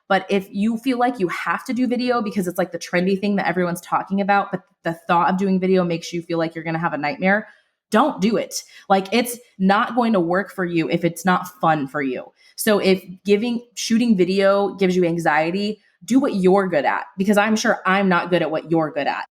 But if you feel like you have to do video because it's like the trendy thing that everyone's talking about, but the thought of doing video makes you feel like you're going to have a nightmare, don't do it. Like, it's not going to work for you if it's not fun for you. So if shooting video gives you anxiety, do what you're good at, because I'm sure I'm not good at what you're good at.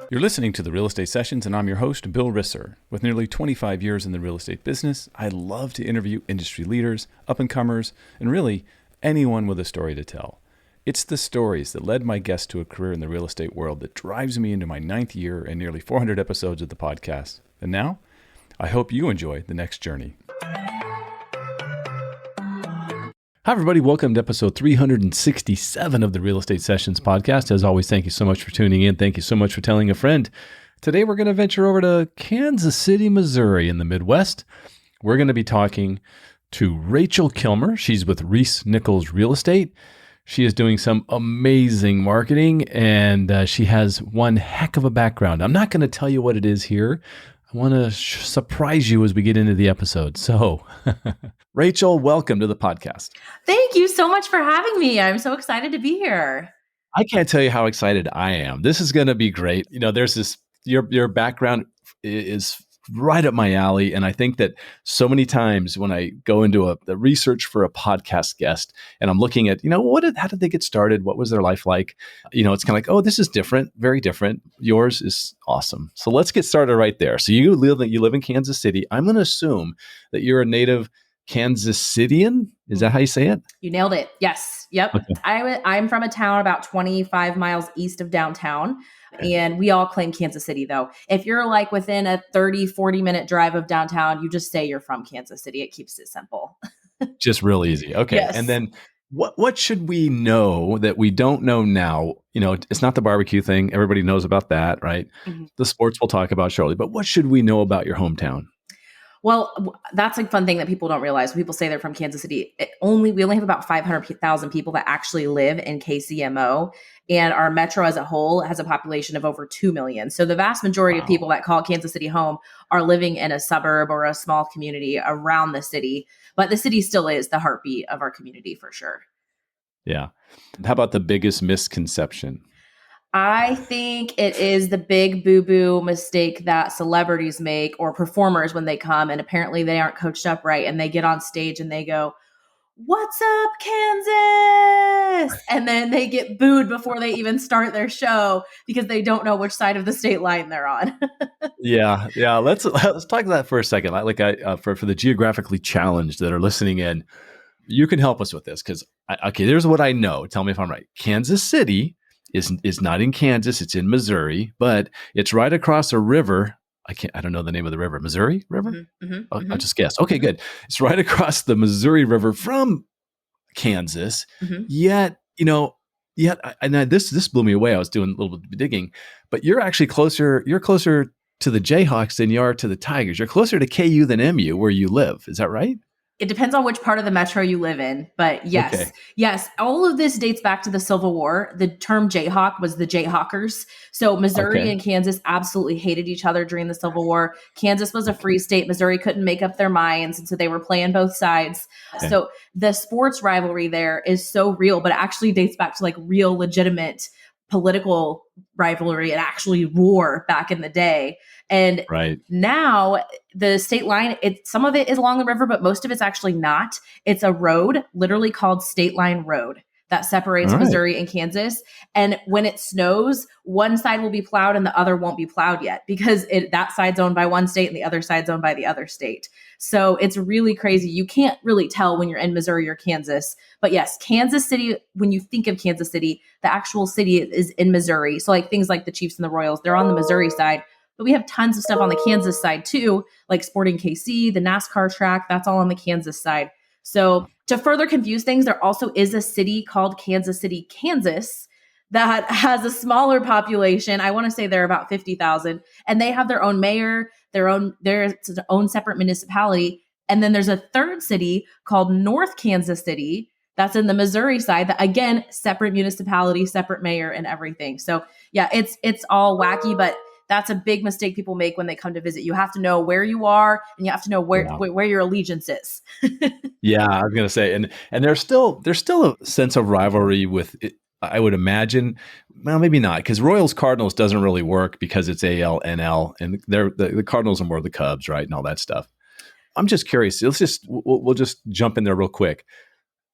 You're listening to the Real Estate Sessions, and I'm your host, Bill Risser. With nearly 25 years in the real estate business, I love to interview industry leaders, up-and-comers, and really anyone with a story to tell. It's the stories that led my guests to a career in the real estate world that drives me into my 9th year and nearly 400 episodes of the podcast. And now, I hope you enjoy the next journey. Hi, everybody. Welcome to episode 367 of the Real Estate Sessions podcast. As always, thank you so much for tuning in. Thank you so much for telling a friend. Today, we're going to venture over to Kansas City, Missouri in the Midwest. We're going to be talking to Rachel Kilmer. She's with ReeceNichols Real Estate. She is doing some amazing marketing, and she has one heck of a background. I'm not going to tell you what it is here. I want to surprise you as we get into the episode. So, Rachel, welcome to the podcast. Thank you so much for having me. I'm so excited to be here. I can't tell you how excited I am. This is going to be great. You know, there's this, your background is right up my alley. And I think that so many times when I go into the research for a podcast guest and I'm looking at, how did they get started? What was their life like? It's kind of like, oh, this is different, very different. Yours is awesome. So let's get started right there. So you live in Kansas City. I'm going to assume that you're a native Kansas Citian. Is that how you say it? You nailed it. Yes. Yep. Okay. I'm from a town about 25 miles east of downtown. Okay. And we all claim Kansas City, though. If you're like within a 30, 40-minute drive of downtown, you just say you're from Kansas City. It keeps it simple. Just real easy. Okay. Yes. And then what should we know that we don't know now? It's not the barbecue thing. Everybody knows about that, right? Mm-hmm. The sports we'll talk about shortly. But what should we know about your hometown? Well, that's a fun thing that people don't realize. When people say they're from Kansas City, we only have about 500,000 people that actually live in KCMO, and our metro as a whole has a population of over 2 million. So the vast majority of people that call Kansas City home are living in a suburb or a small community around the city, but the city still is the heartbeat of our community for sure. Yeah. How about the biggest misconception? I think it is the big boo-boo mistake that celebrities make, or performers when they come and apparently they aren't coached up right, and they get on stage and they go, "What's up, Kansas?" And then they get booed before they even start their show because they don't know which side of the state line they're on. Yeah. Let's talk about that for a second. For the geographically challenged that are listening in, you can help us with this because here's what I know. Tell me if I'm right. Kansas City is not in Kansas, it's in Missouri, but it's right across a river. I don't know the name of the river. Missouri River? Mm-hmm, I'll just guess. Okay, good. It's right across the Missouri River from Kansas. Mm-hmm. Yet, this blew me away. I was doing a little bit of digging, but you're actually closer to the Jayhawks than you are to the Tigers. You're closer to KU than MU where you live. Is that right? It depends on which part of the metro you live in, but yes. Okay. Yes. All of this dates back to the Civil War. The term Jayhawk was the Jayhawkers. So Missouri and Kansas absolutely hated each other during the Civil War. Kansas was a free state. Missouri couldn't make up their minds. And so they were playing both sides. Okay. So the sports rivalry there is so real, but it actually dates back to like real legitimate political rivalry and actually war back in the day. And now the state line, some of it is along the river, but most of it's actually not. It's a road literally called State Line Road that separates Missouri and Kansas. And when it snows, one side will be plowed and the other won't be plowed yet because that side's owned by one state and the other side's owned by the other state. So it's really crazy. You can't really tell when you're in Missouri or Kansas. But yes, Kansas City, when you think of Kansas City, the actual city is in Missouri. So like things like the Chiefs and the Royals, they're on the Missouri side. But we have tons of stuff on the Kansas side too, like Sporting KC, the NASCAR track, that's all on the Kansas side. So to further confuse things, there also is a city called Kansas City, Kansas, that has a smaller population. I want to say they're about 50,000, and they have their own mayor, their own separate municipality. And then there's a third city called North Kansas City that's in the Missouri side that, again, separate municipality, separate mayor and everything. So yeah, it's all wacky, but that's a big mistake people make when they come to visit. You have to know where you are, and you have to know where your allegiance is. Yeah, I was going to say, and there's still a sense of rivalry with it, I would imagine. Well, maybe not, because Royals Cardinals doesn't really work because it's AL, NL, and the Cardinals are more the Cubs, right, and all that stuff. I'm just curious. We'll just jump in there real quick.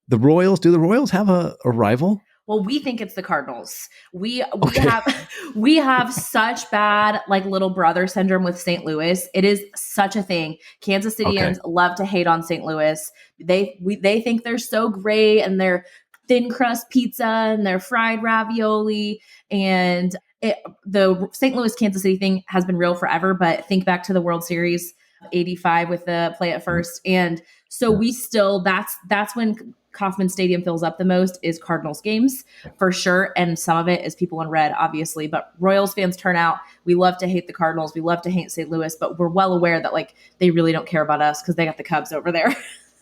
Do the Royals have a rival? Well, we think it's the Cardinals. We have such bad like little brother syndrome with St. Louis. It is such a thing. Kansas Cityans love to hate on St. Louis. They think they're so great, and their thin crust pizza and their fried ravioli, and the St. Louis Kansas City thing has been real forever. But think back to the World Series '85 with the play at first, and so we still that's when Kauffman Stadium fills up the most is Cardinals games for sure. And some of it is people in red, obviously, but Royals fans turn out. We love to hate the Cardinals. We love to hate St. Louis, but we're well aware that like they really don't care about us because they got the Cubs over there.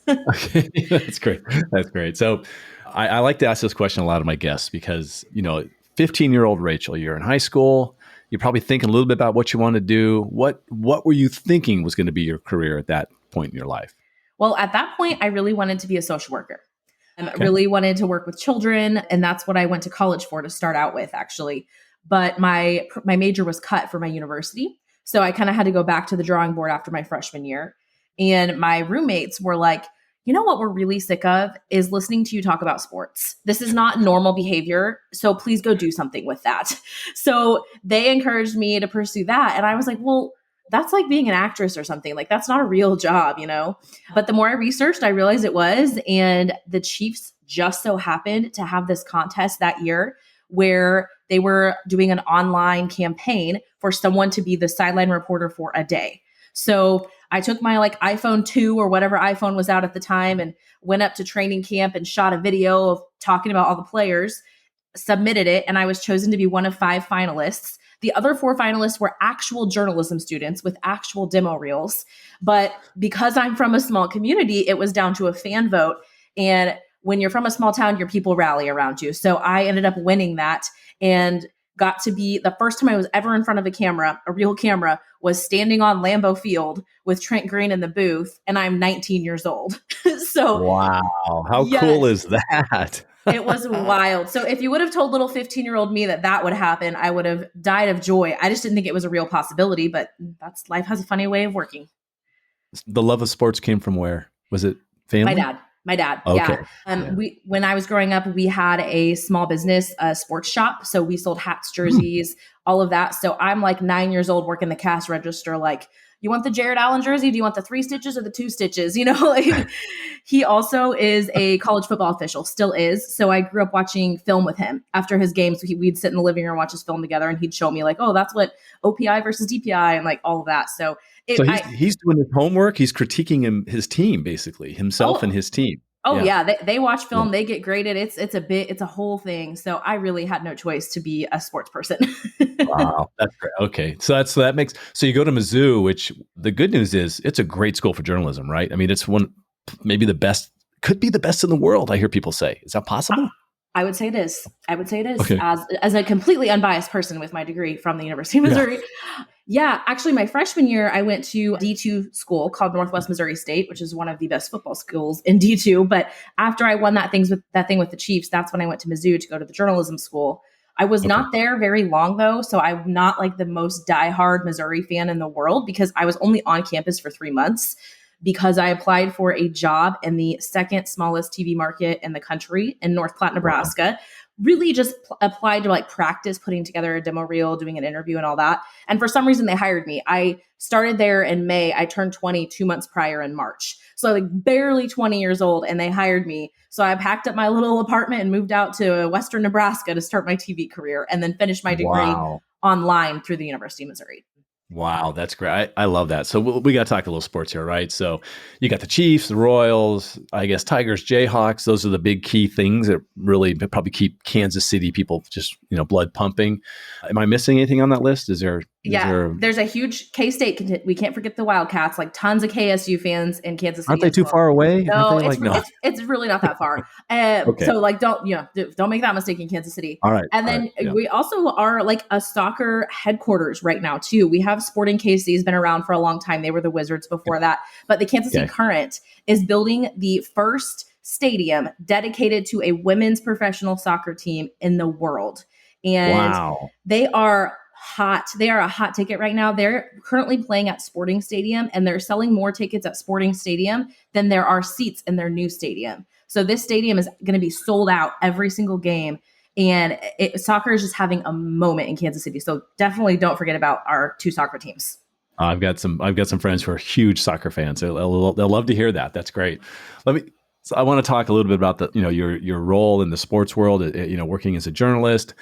Okay. That's great. That's great. So I like to ask this question a lot of my guests because, 15-year-old Rachel, you're in high school. You're probably thinking a little bit about what you want to do. What were you thinking was going to be your career at that point in your life? Well, at that point, I really wanted to be a social worker. I really wanted to work with children, and that's what I went to college for to start out with, actually. But my major was cut for my university, so I kind of had to go back to the drawing board after my freshman year. And my roommates were like, you know what we're really sick of is listening to you talk about sports. This is not normal behavior, so please go do something with that. So they encouraged me to pursue that, and I was like, well, that's like being an actress or something. Like that's not a real job, But the more I researched, I realized it was. And the Chiefs just so happened to have this contest that year where they were doing an online campaign for someone to be the sideline reporter for a day. So I took my like iPhone 2 or whatever iPhone was out at the time and went up to training camp and shot a video of talking about all the players, submitted it, and I was chosen to be one of 5 finalists. The other 4 finalists were actual journalism students with actual demo reels. But because I'm from a small community, it was down to a fan vote. And when you're from a small town, your people rally around you. So I ended up winning that and got to be the first time I was ever in front of a real camera, was standing on Lambeau Field with Trent Green in the booth. And I'm 19 years old. So wow. How cool is that? It was wild. So if you would have told little 15-year-old me that would happen, I would have died of joy. I just didn't think it was a real possibility, but life has a funny way of working. The love of sports came from where? Was it family? My dad. Okay. Yeah. When I was growing up, we had a small business, a sports shop. So we sold hats, jerseys, all of that. So I'm like 9 years old working the cash register, like, you want the Jared Allen jersey? Do you want the 3 stitches or the 2 stitches? He also is a college football official, still is. So I grew up watching film with him after his games. We'd sit in the living room, watch his film together, and he'd show me like, oh, that's what OPI versus DPI and like all of that. So he's doing his homework. He's critiquing his team, basically himself and his team. Oh yeah. They watch film. They get graded. It's a whole thing. So I really had no choice to be a sports person. Wow. That's great. Okay. So you go to Mizzou, which the good news is it's a great school for journalism, right? I mean, it's could be the best in the world. I hear people say, is that possible? I would say it is. Okay. As a completely unbiased person with my degree from the University of Missouri. Yeah, actually, my freshman year, I went to D2 school called Northwest Missouri State, which is one of the best football schools in D2. But after I won that thing with the Chiefs, that's when I went to Mizzou to go to the journalism school. I was not there very long, though, so I'm not like the most diehard Missouri fan in the world because I was only on campus for 3 months because I applied for a job in the second smallest TV market in the country in North Platte, Nebraska. Wow. Really just applied to like practice putting together a demo reel, doing an interview and all that. And for some reason they hired me. I started there in May. I turned 20 2 months prior in March. So like barely 20 years old and they hired me. So I packed up my little apartment and moved out to Western Nebraska to start my TV career and then finished my degree online through the University of Missouri. Wow, that's great. I love that. So we got to talk a little sports here, right? So you got the Chiefs, the Royals, I guess Tigers, Jayhawks. Those are the big key things that really probably keep Kansas City people just, blood pumping. Am I missing anything on that list? Is there There's a huge K-State. We can't forget the Wildcats. Like tons of KSU fans in Kansas City. Aren't they too far away? No, it's really not that far. Okay. So like, don't make that mistake in Kansas City. All right. And then we also are like a soccer headquarters right now too. We have Sporting KC has been around for a long time. They were the Wizards before that, but the Kansas City Current is building the first stadium dedicated to a women's professional soccer team in the world. And they are hot. They are a hot ticket right now. They're currently playing at Sporting Stadium, and they're selling more tickets at Sporting Stadium than there are seats in their new stadium. So this stadium is going to be sold out every single game. And soccer is just having a moment in Kansas City. So definitely don't forget about our two soccer teams. I've got some friends who are huge soccer fans. They'll love to hear that. That's great. So I want to talk a little bit about your role in the sports world, working as a journalist.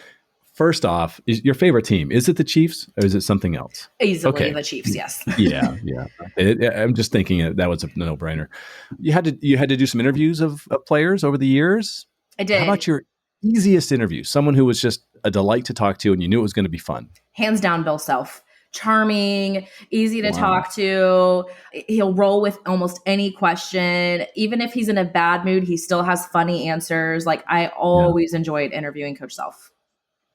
First off, is your favorite team, is it the Chiefs or is it something else? Easily the Chiefs, yes. Yeah. I'm just thinking that was a no-brainer. You had to do some interviews of players over the years? I did. How about your easiest interview? Someone who was just a delight to talk to and you knew it was going to be fun. Hands down, Bill Self. Charming, easy to talk to. He'll roll with almost any question. Even if he's in a bad mood, he still has funny answers. Like I always enjoyed interviewing Coach Self.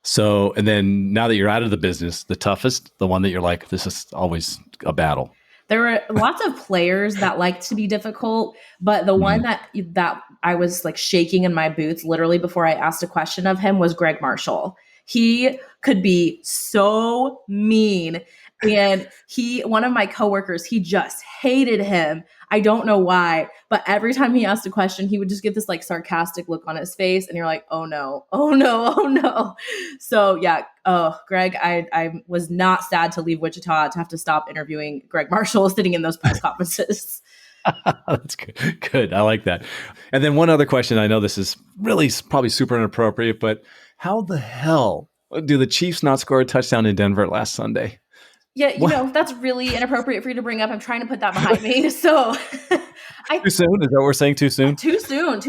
So, and then now that you're out of the business, the one that you're like, this is always a battle. There were lots of players that liked to be difficult, but the one that I was like shaking in my boots literally before I asked a question of him was Greg Marshall. He could be so mean. And one of my coworkers, he just hated him. I don't know why, but every time he asked a question, he would just get this like sarcastic look on his face. And you're like, oh no. So Greg, I was not sad to leave Wichita to have to stop interviewing Greg Marshall sitting in those press conferences. That's good. I like that. And then one other question. I know this is really probably super inappropriate, but how the hell do the Chiefs not score a touchdown in Denver last Sunday? Yeah, that's really inappropriate for you to bring up. I'm trying to put that behind me. So too soon? Is that what we're saying? Too soon? Too soon.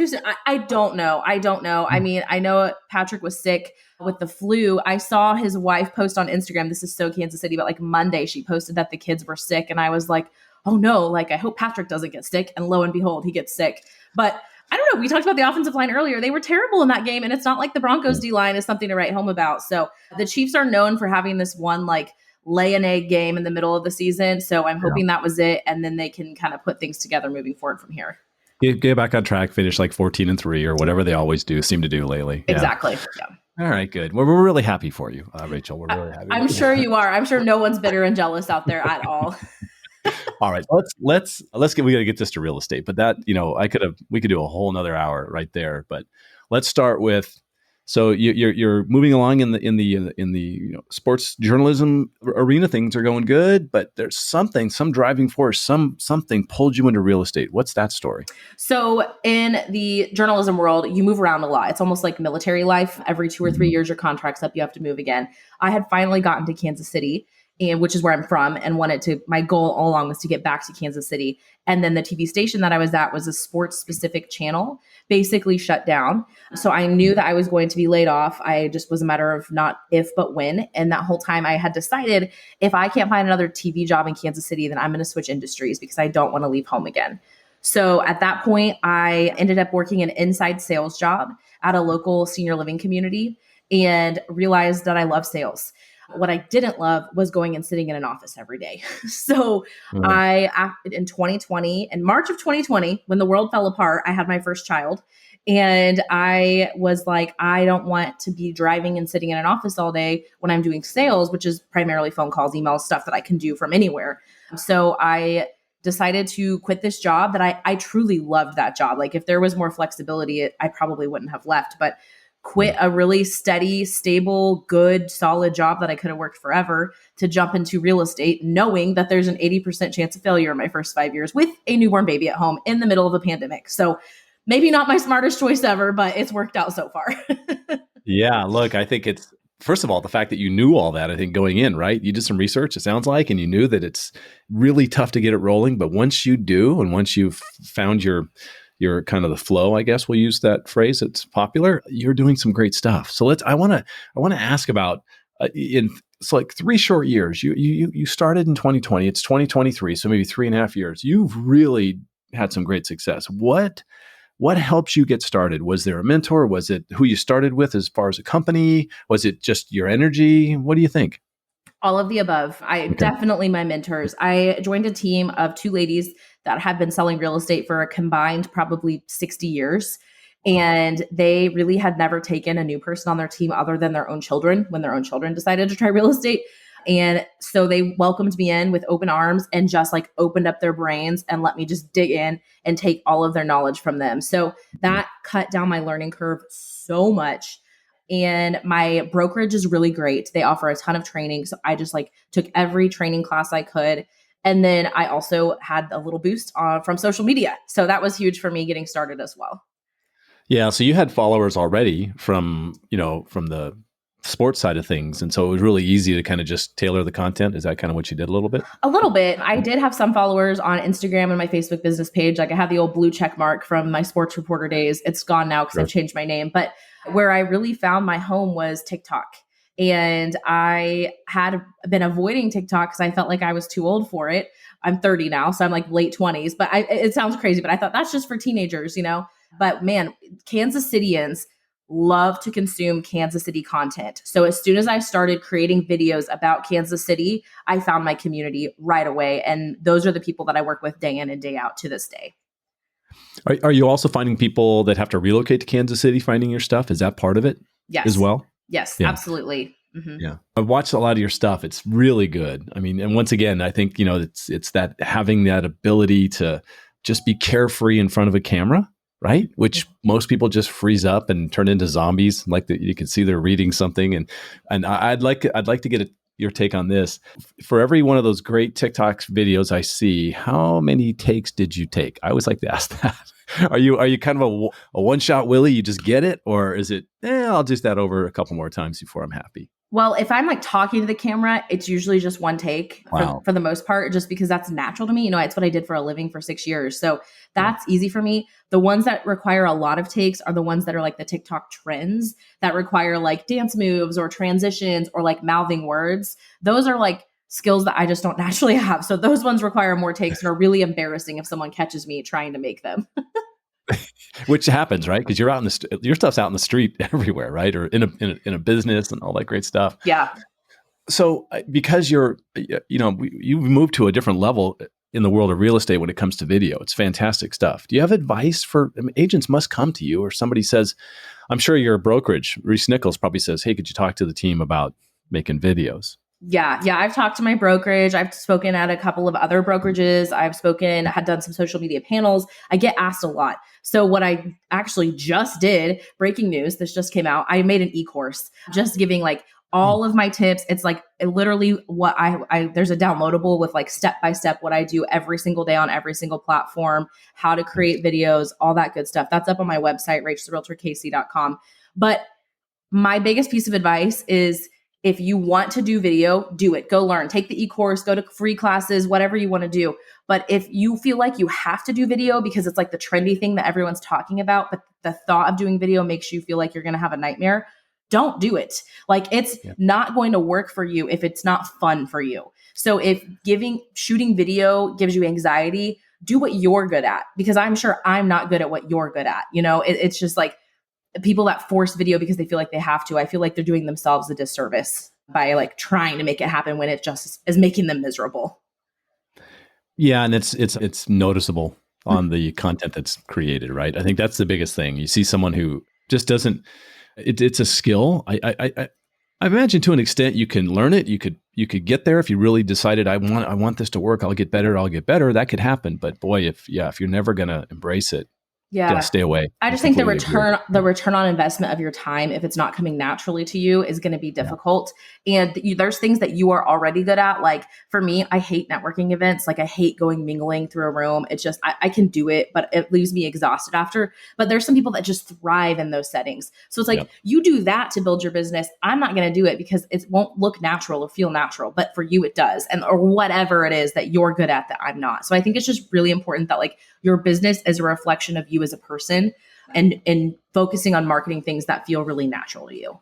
I don't know. I mean, I know Patrick was sick with the flu. I saw his wife post on Instagram. This is so Kansas City, but like Monday, she posted that the kids were sick. And I was like, oh no, like I hope Patrick doesn't get sick. And lo and behold, he gets sick. But I don't know. We talked about the offensive line earlier. They were terrible in that game. And it's not like the Broncos D-line is something to write home about. So the Chiefs are known for having this one like lay an egg game in the middle of the season. So I'm hoping that was it. And then they can kind of put things together moving forward from here. Get back on track, finish like 14-3 or whatever they always seem to do lately. Exactly. All right, good. Well, we're really happy for you, Rachel. We're really happy. I'm sure you are. I'm sure no one's bitter and jealous out there at all. All right, we got to get this to real estate, but that, we could do a whole nother hour right there, but let's start with, so you're moving along in the sports journalism arena. Things are going good, but there's some driving force, something pulled you into real estate. What's that story? So in the journalism world, you move around a lot. It's almost like military life. Every 2 or 3 years, your contract's up, you have to move again. I had finally gotten to Kansas City, which is where I'm from, and my goal all along was to get back to Kansas City. And then the TV station that I was at was a sports specific channel, basically shut down. So I knew that I was going to be laid off. I just was a matter of not if, but when. And that whole time I had decided if I can't find another TV job in Kansas City, then I'm going to switch industries because I don't want to leave home again. So at that point, I ended up working an inside sales job at a local senior living community and realized that I love sales. What I didn't love was going and sitting in an office every day. So I acted in 2020, in March of 2020, when the world fell apart, I had my first child. And I was like, I don't want to be driving and sitting in an office all day when I'm doing sales, which is primarily phone calls, emails, stuff that I can do from anywhere. So I decided to quit this job that I truly loved that job. Like if there was more flexibility, I probably wouldn't have left, but quit a really steady, stable, good, solid job that I could have worked forever to jump into real estate, knowing that there's an 80% chance of failure in my first 5 years with a newborn baby at home in the middle of a pandemic. So maybe not my smartest choice ever, but it's worked out so far. Yeah, look, I think it's, first of all, the fact that you knew all that, I think going in, right? You did some research, it sounds like, and you knew that it's really tough to get it rolling. But once you do, and once you've found your kind of the flow, I guess we'll use that phrase. It's popular. You're doing some great stuff. So I want to ask about So like 3 short years, you started in 2020, it's 2023. So maybe 3.5 years. You've really had some great success. What helps you get started? Was there a mentor? Was it who you started with as far as a company? Was it just your energy? What do you think? All of the above. Definitely my mentors. I joined a team of 2 ladies that have been selling real estate for a combined probably 60 years. And they really had never taken a new person on their team other than their own children when their own children decided to try real estate. And so they welcomed me in with open arms and just like opened up their brains and let me just dig in and take all of their knowledge from them. So that cut down my learning curve so much. And my brokerage is really great. They offer a ton of training. So I just like took every training class I could. And then I also had a little boost from social media. So that was huge for me getting started as well. Yeah. So you had followers already from the sports side of things. And so it was really easy to kind of just tailor the content. Is that kind of what you did a little bit? A little bit. I did have some followers on Instagram and my Facebook business page. Like I have the old blue check mark from my sports reporter days. It's gone now because I've changed my name. But where I really found my home was TikTok. And I had been avoiding TikTok because I felt like I was too old for it. I'm 30 now, so I'm like late 20s. But it sounds crazy, but I thought that's just for teenagers, But man, Kansas Cityans love to consume Kansas City content. So as soon as I started creating videos about Kansas City, I found my community right away. And those are the people that I work with day in and day out to this day. Are you also finding people that have to relocate to Kansas City finding your stuff? Is that part of it as well? Yes, yeah. Absolutely. Mm-hmm. Yeah. I've watched a lot of your stuff. It's really good. I mean, and once again, I think, it's that having that ability to just be carefree in front of a camera, right? Which most people just freeze up and turn into zombies. Like you can see they're reading something. And I'd like to get your take on this. For every one of those great TikTok videos I see, how many takes did you take? I always like to ask that. Are you kind of a one-shot Willie? You just get it? Or is it, I'll do that over a couple more times before I'm happy? Well, if I'm like talking to the camera, it's usually just one take for the most part, just because that's natural to me. It's what I did for a living for 6 years. So that's easy for me. The ones that require a lot of takes are the ones that are like the TikTok trends that require like dance moves or transitions or like mouthing words. Those are like skills that I just don't naturally have. So those ones require more takes and are really embarrassing if someone catches me trying to make them. Which happens, right? Because you're out in your stuff's out in the street everywhere, right? Or in a business and all that great stuff. Yeah. So because you've moved to a different level in the world of real estate when it comes to video. It's fantastic stuff. Do you have advice agents must come to you, or somebody says, I'm sure your brokerage, ReeceNichols, probably says, hey, could you talk to the team about making videos? Yeah. I've talked to my brokerage. I've spoken at a couple of other brokerages. Had done some social media panels. I get asked a lot. So what I actually just did, breaking news, this just came out. I made an e-course just giving like all of my tips. It's like literally what there's a downloadable with like step-by-step what I do every single day on every single platform, how to create videos, all that good stuff. That's up on my website, rachtherealtorkc.com. But my biggest piece of advice is, if you want to do video, do it. Go learn. Take the e-course, go to free classes, whatever you want to do. But if you feel like you have to do video because it's like the trendy thing that everyone's talking about, but the thought of doing video makes you feel like you're going to have a nightmare, don't do it. Like it's not going to work for you if it's not fun for you. So if shooting video gives you anxiety, do what you're good at, because I'm sure I'm not good at what you're good at. It's just like, people that force video because they feel like they have to, I feel like they're doing themselves a disservice by like trying to make it happen when it just is making them miserable. Yeah. And it's noticeable on the content that's created, right? I think that's the biggest thing. You see someone who just doesn't, it's a skill. I imagine to an extent you can learn it. You could get there if you really decided, I want this to work. I'll get better. That could happen. But boy, if you're never going to embrace it, stay away. I just think the return on investment of your time, if it's not coming naturally to you, is going to be difficult. And there's things that you are already good at. Like for me, I hate networking events. Like I hate mingling through a room. It's just, I can do it, but it leaves me exhausted after. But there's some people that just thrive in those settings. So it's like, you do that to build your business. I'm not going to do it because it won't look natural or feel natural, but for you it does. Or whatever it is that you're good at that I'm not. So I think it's just really important that like your business is a reflection of you as a person, and focusing on marketing things that feel really natural to you.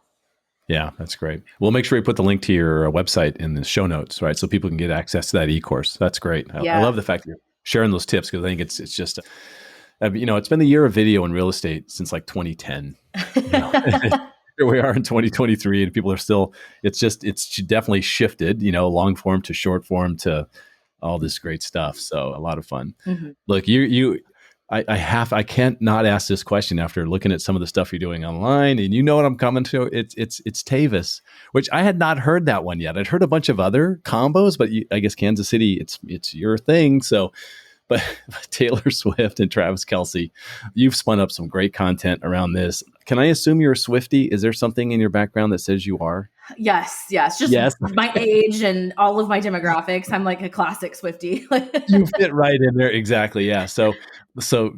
Yeah, that's great. We'll make sure we put the link to your website in the show notes, right? So people can get access to that e-course. That's great. I love the fact that you're sharing those tips because I think it's just, it's been the year of video in real estate since like 2010. Here we are in 2023 and people are still, it's definitely shifted, long form to short form to all this great stuff. So a lot of fun. Mm-hmm. Look, I can't not ask this question after looking at some of the stuff you're doing online, and you know what I'm coming to. It's Tavis, which I had not heard that one yet. I'd heard a bunch of other combos, but I guess Kansas City, it's your thing. So, but Taylor Swift and Travis Kelce, you've spun up some great content around this. Can I assume you're a Swiftie? Is there something in your background that says you are? Yes. Just my age and all of my demographics. I'm like a classic Swiftie. You fit right in there. Exactly. Yeah. So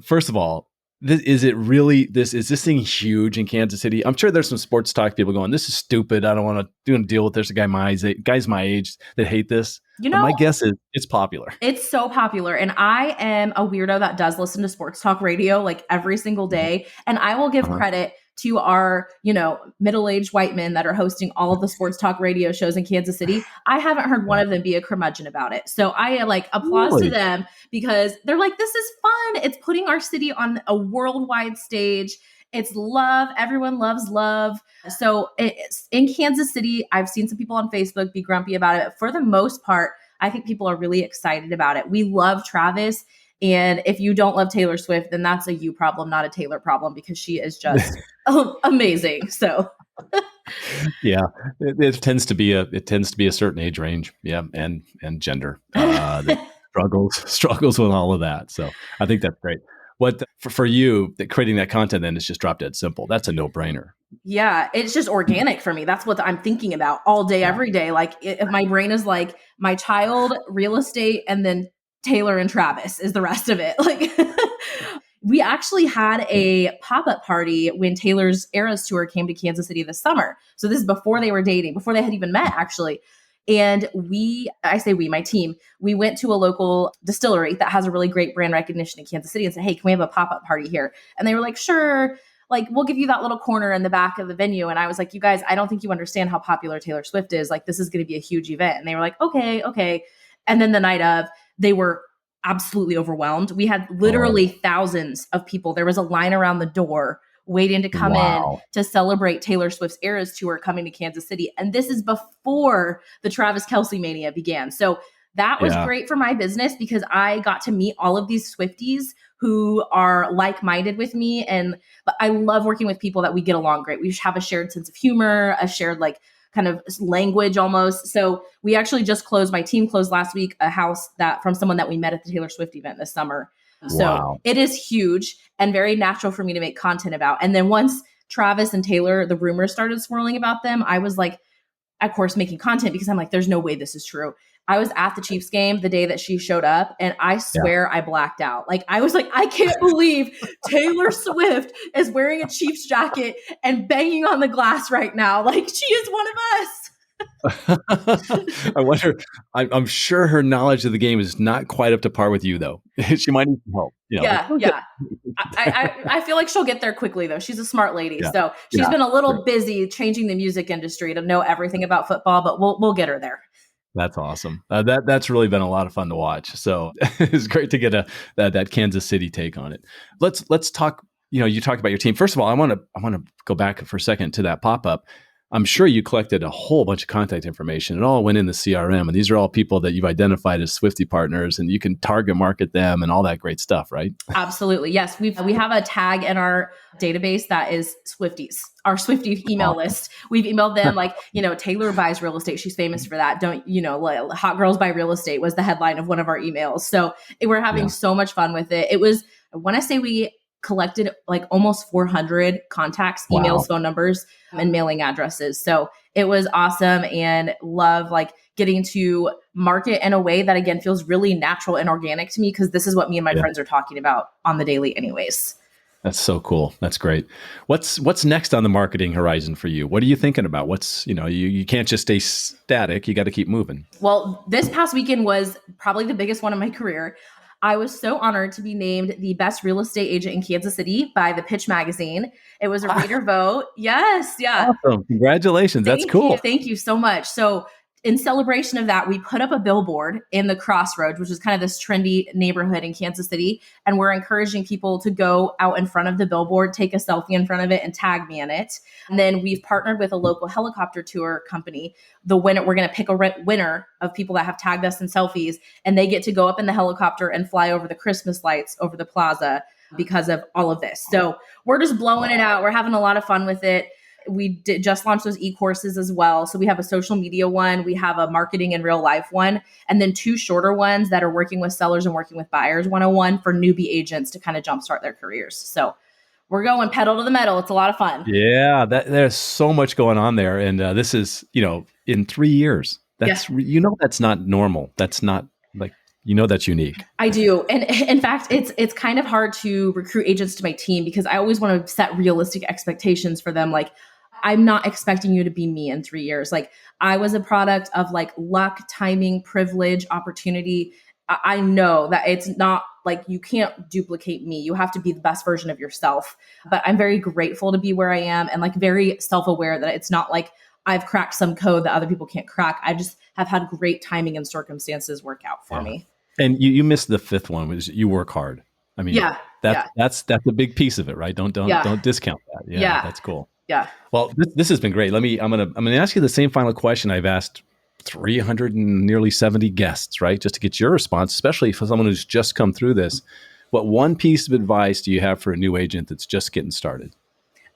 first of all, is this thing huge in Kansas City? I'm sure there's some sports talk people going, this is stupid. I don't want to deal with this. Guys my age that hate this. But my guess is it's popular. It's so popular. And I am a weirdo that does listen to sports talk radio like every single day. And I will give credit to our, middle-aged white men that are hosting all of the sports talk radio shows in Kansas City. I haven't heard one of them be a curmudgeon about it. So I applause to them because they're like, this is fun. It's putting our city on a worldwide stage. It's love. Everyone loves love. So it's in Kansas City. I've seen some people on Facebook be grumpy about it. For the most part, I think people are really excited about it. We love Travis. And if you don't love Taylor Swift, then that's a you problem, not a Taylor problem, because she is just amazing. So yeah, it tends to be a certain age range. Yeah. And gender that struggles with all of that. So I think that's great. What for you, creating that content then is just drop dead simple. That's a no-brainer. Yeah, it's just organic for me. That's what I'm thinking about all day, every day. Like if my brain is like my child, real estate, and then Taylor and Travis is the rest of it. Like we actually had a pop-up party when Taylor's Eras Tour came to Kansas City this summer. So this is before they were dating, before they had even met actually. And my team, we went to a local distillery that has a really great brand recognition in Kansas City and said, hey, can we have a pop-up party here? And they were like, sure. Like, we'll give you that little corner in the back of the venue. And I was like, you guys, I don't think you understand how popular Taylor Swift is. Like, this is going to be a huge event. And they were like, okay. And then the night of, they were absolutely overwhelmed. We had literally thousands of people. There was a line around the door waiting to come in to celebrate Taylor Swift's Eras Tour coming to Kansas City. And this is before the Travis Kelce mania began. So that was great for my business because I got to meet all of these Swifties who are like-minded with me. And I love working with people that we get along great. We have a shared sense of humor, a shared kind of language almost. So we actually my team closed last week a house from someone that we met at the Taylor Swift event this summer. So it is huge and very natural for me to make content about. And then once Travis and Taylor, the rumors started swirling about them, I was like, of course, making content because I'm like, there's no way this is true. I was at the Chiefs game the day that she showed up and I swear I blacked out. Like, I was like, I can't believe Taylor Swift is wearing a Chiefs jacket and banging on the glass right now. Like, she is one of us. I wonder, I'm sure her knowledge of the game is not quite up to par with you, though. She might need some help. Yeah. I feel like she'll get there quickly, though. She's a smart lady. Yeah. So she's been a little busy changing the music industry to know everything about football, but we'll get her there. That's awesome. That's really been a lot of fun to watch. So it's great to get that Kansas City take on it. Let's talk. You talked about your team. First of all, I want to go back for a second to that pop-up. I'm sure you collected a whole bunch of contact information. It all went in the CRM, and these are all people that you've identified as Swiftie partners, and you can target market them and all that great stuff, right? Absolutely. Yes. We have a tag in our database that is Swifties, our Swiftie email list. We've emailed them Taylor buys real estate. She's famous for that. Hot Girls Buy Real Estate was the headline of one of our emails. So we're having so much fun with it. It was, when I say we collected almost 400 contacts, emails, phone numbers, and mailing addresses. So it was awesome and love getting to market in a way that again feels really natural and organic to me because this is what me and my friends are talking about on the daily anyways. That's so cool. That's great. What's next on the marketing horizon for you? What are you thinking about? You can't just stay static. You got to keep moving. Well, this past weekend was probably the biggest one of my career. I was so honored to be named the best real estate agent in Kansas City by the Pitch magazine. It was a reader vote. Yes. Yeah. Awesome. Congratulations. That's cool. Thank you so much. So in celebration of that, we put up a billboard in the Crossroads, which is kind of this trendy neighborhood in Kansas City. And we're encouraging people to go out in front of the billboard, take a selfie in front of it, and tag me in it. And then we've partnered with a local helicopter tour company. We're going to pick a winner of people that have tagged us in selfies, and they get to go up in the helicopter and fly over the Christmas lights over the plaza because of all of this. So we're just blowing it out. We're having a lot of fun with it. We just launched those e-courses as well. So we have a social media one, we have a marketing in real life one, and then 2 shorter ones that are working with sellers and working with buyers 101 for newbie agents to kind of jumpstart their careers. So we're going pedal to the metal. It's a lot of fun. Yeah, there's so much going on there. And this is, in 3 years, that's, that's not normal. That's not that's unique. I do. And in fact, it's kind of hard to recruit agents to my team because I always want to set realistic expectations for them. Like, I'm not expecting you to be me in 3 years. Like, I was a product of luck, timing, privilege, opportunity. I know that it's not like you can't duplicate me. You have to be the best version of yourself. But I'm very grateful to be where I am and very self-aware that it's not like I've cracked some code that other people can't crack. I just have had great timing and circumstances work out for me. And you missed the 5th one, which you work hard. I mean, that's a big piece of it, right? Don't discount that. Yeah, that's cool. Yeah. Well, this has been great. I'm gonna ask you the same final question I've asked 370 guests, right? Just to get your response, especially for someone who's just come through this. What one piece of advice do you have for a new agent that's just getting started?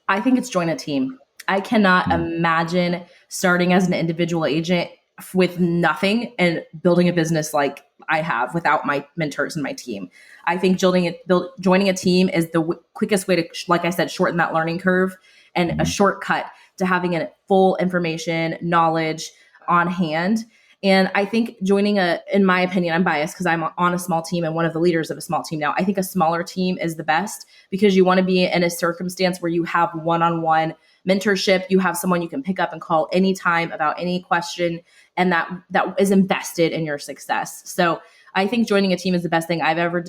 I think it's join a team. I cannot imagine starting as an individual agent with nothing and building a business like I have without my mentors and my team. I think joining a team is the quickest way to, like I said, shorten that learning curve and a shortcut to having a full information, knowledge on hand. And I think in my opinion, I'm biased because I'm on a small team and one of the leaders of a small team now. I think a smaller team is the best because you want to be in a circumstance where you have one-on-one mentorship. You have someone you can pick up and call anytime about any question, and that is invested in your success. So I think joining a team is the best thing I ever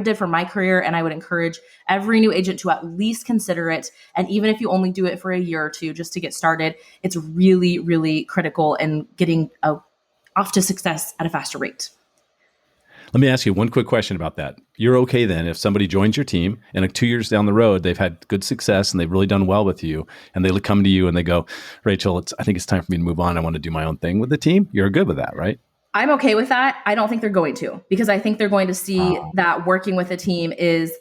did for my career. And I would encourage every new agent to at least consider it. And even if you only do it for a year or two, just to get started, it's really, really critical in getting off to success at a faster rate. Let me ask you one quick question about that. You're okay then if somebody joins your team and 2 years down the road, they've had good success and they've really done well with you, and they come to you and they go, Rachel, I think it's time for me to move on. I want to do my own thing with the team. You're good with that, right? I'm okay with that. I don't think they're going to, because I think they're going to see that working with a team is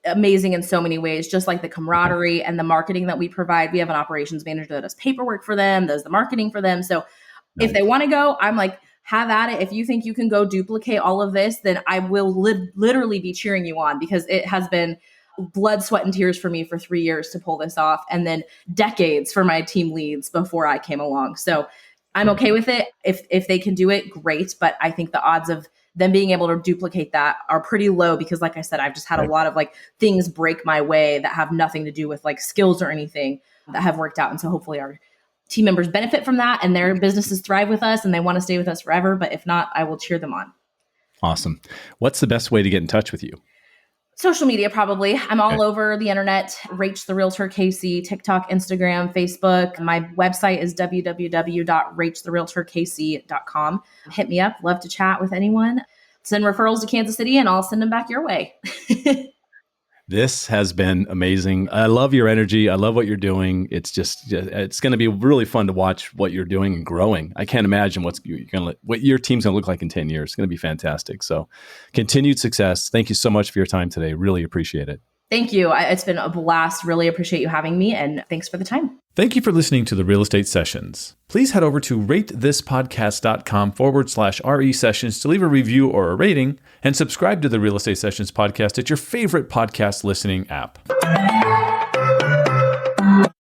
amazing in so many ways, just like the camaraderie and the marketing that we provide. We have an operations manager that does paperwork for them, does the marketing for them. So if they want to go, I'm like, have at it. If you think you can go duplicate all of this, then I will literally be cheering you on, because it has been blood, sweat, and tears for me for 3 years to pull this off, and then decades for my team leads before I came along. So I'm okay with it. If they can do it, great. But I think the odds of them being able to duplicate that are pretty low, because like I said, I've just had a lot of things break my way that have nothing to do with skills or anything that have worked out. And so hopefully our team members benefit from that and their businesses thrive with us and they want to stay with us forever. But if not, I will cheer them on. Awesome. What's the best way to get in touch with you? Social media, probably. I'm all over the internet. Rach the Realtor KC, TikTok, Instagram, Facebook. My website is www.rachtherealtorkc.com. Hit me up. Love to chat with anyone. Send referrals to Kansas City and I'll send them back your way. This has been amazing. I love your energy. I love what you're doing. It's going to be really fun to watch what you're doing and growing. I can't imagine what your team's going to look like in 10 years. It's going to be fantastic. So continued success. Thank you so much for your time today. Really appreciate it. Thank you. It's been a blast. Really appreciate you having me, and thanks for the time. Thank you for listening to the Real Estate Sessions. Please head over to ratethispodcast.com/RE Sessions to leave a review or a rating, and subscribe to the Real Estate Sessions podcast at your favorite podcast listening app.